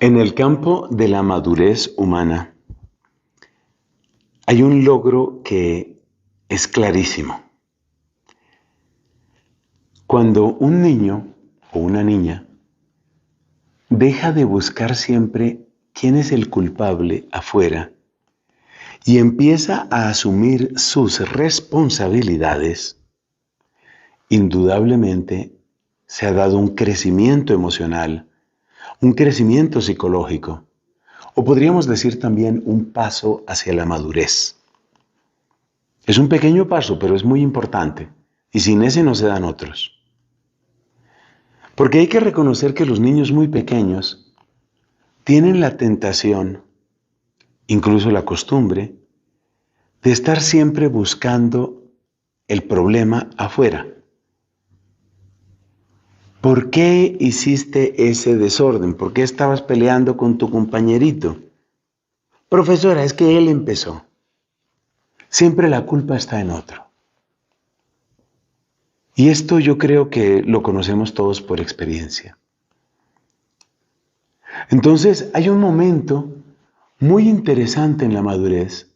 En el campo de la madurez humana hay un logro que es clarísimo. Cuando un niño o una niña deja de buscar siempre quién es el culpable afuera y empieza a asumir sus responsabilidades, indudablemente se ha dado un crecimiento emocional, un crecimiento psicológico, o podríamos decir también un paso hacia la madurez. Es un pequeño paso, pero es muy importante, y sin ese no se dan otros. Porque hay que reconocer que los niños muy pequeños tienen la tentación, incluso la costumbre, de estar siempre buscando el problema afuera. ¿Por qué hiciste ese desorden? ¿Por qué estabas peleando con tu compañerito? Profesora, es que él empezó. Siempre la culpa está en otro. Y esto yo creo que lo conocemos todos por experiencia. Entonces, hay un momento muy interesante en la madurez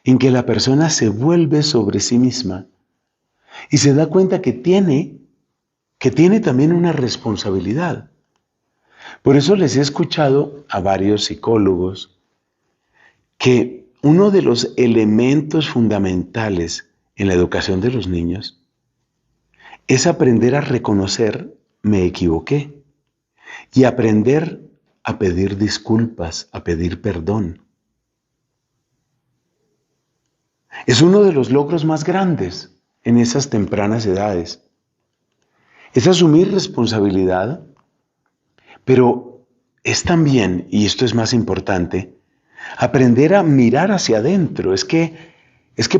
en que la persona se vuelve sobre sí misma y se da cuenta que tiene también una responsabilidad. Por eso les he escuchado a varios psicólogos que uno de los elementos fundamentales en la educación de los niños es aprender a reconocer me equivoqué y aprender a pedir disculpas, a pedir perdón. Es uno de los logros más grandes en esas tempranas edades. Es asumir responsabilidad, pero es también, y esto es más importante, aprender a mirar hacia adentro. Es que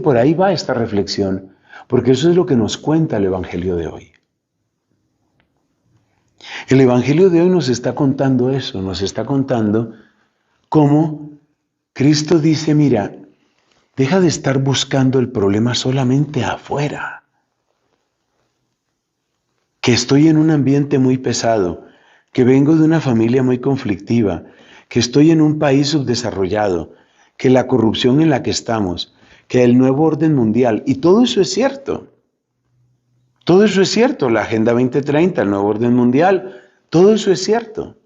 por ahí va esta reflexión, porque eso es lo que nos cuenta el Evangelio de hoy. El Evangelio de hoy nos está contando eso, nos está contando cómo Cristo dice, mira, deja de estar buscando el problema solamente afuera. Que estoy en un ambiente muy pesado, que vengo de una familia muy conflictiva, que estoy en un país subdesarrollado, que la corrupción en la que estamos, que el nuevo orden mundial, y todo eso es cierto. Todo eso es cierto, la Agenda 2030, el nuevo orden mundial, todo eso es cierto.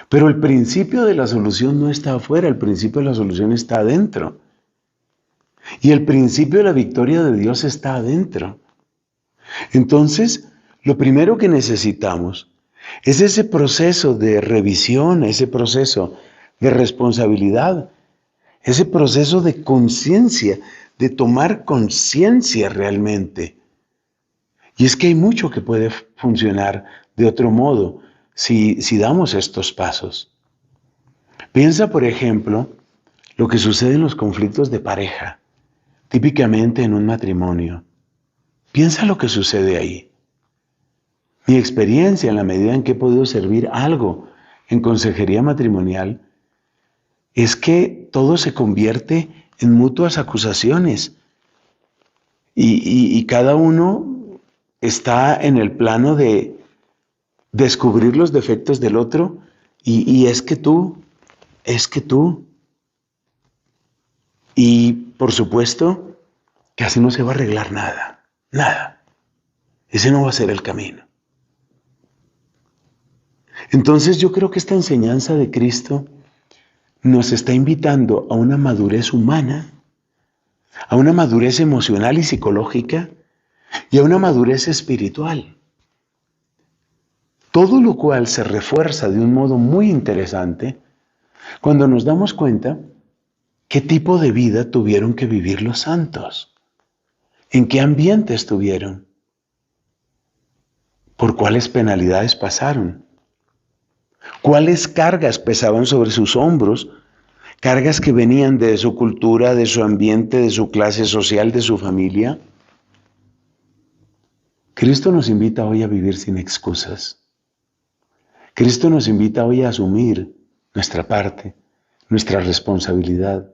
Pero el principio de la solución no está afuera, el principio de la solución está adentro. Y el principio de la victoria de Dios está adentro. Entonces, lo primero que necesitamos es ese proceso de revisión, ese proceso de responsabilidad, ese proceso de conciencia, de tomar conciencia realmente. Y es que hay mucho que puede funcionar de otro modo si damos estos pasos. Piensa, por ejemplo, lo que sucede en los conflictos de pareja, típicamente en un matrimonio. Piensa lo que sucede ahí. Mi experiencia, en la medida en que he podido servir algo en consejería matrimonial, es que todo se convierte en mutuas acusaciones. Y cada uno está en el plano de descubrir los defectos del otro. Y es que tú. Y por supuesto que así no se va a arreglar nada. Nada. Ese no va a ser el camino. Entonces yo creo que esta enseñanza de Cristo nos está invitando a una madurez humana, a una madurez emocional y psicológica y a una madurez espiritual. Todo lo cual se refuerza de un modo muy interesante cuando nos damos cuenta qué tipo de vida tuvieron que vivir los santos. ¿En qué ambiente estuvieron? ¿Por cuáles penalidades pasaron? ¿Cuáles cargas pesaban sobre sus hombros? Cargas que venían de su cultura, de su ambiente, de su clase social, de su familia. Cristo nos invita hoy a vivir sin excusas. Cristo nos invita hoy a asumir nuestra parte, nuestra responsabilidad.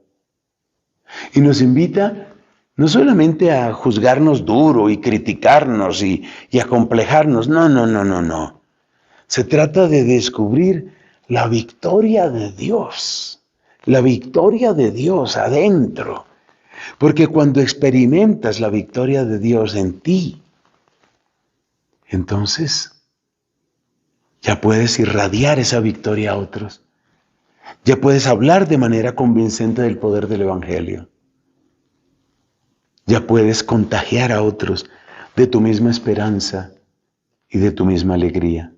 Y nos invita no solamente a juzgarnos duro y criticarnos y acomplejarnos. No. Se trata de descubrir la victoria de Dios. La victoria de Dios adentro. Porque cuando experimentas la victoria de Dios en ti, entonces ya puedes irradiar esa victoria a otros. Ya puedes hablar de manera convincente del poder del Evangelio. Ya puedes contagiar a otros de tu misma esperanza y de tu misma alegría.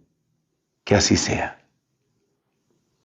Que así sea.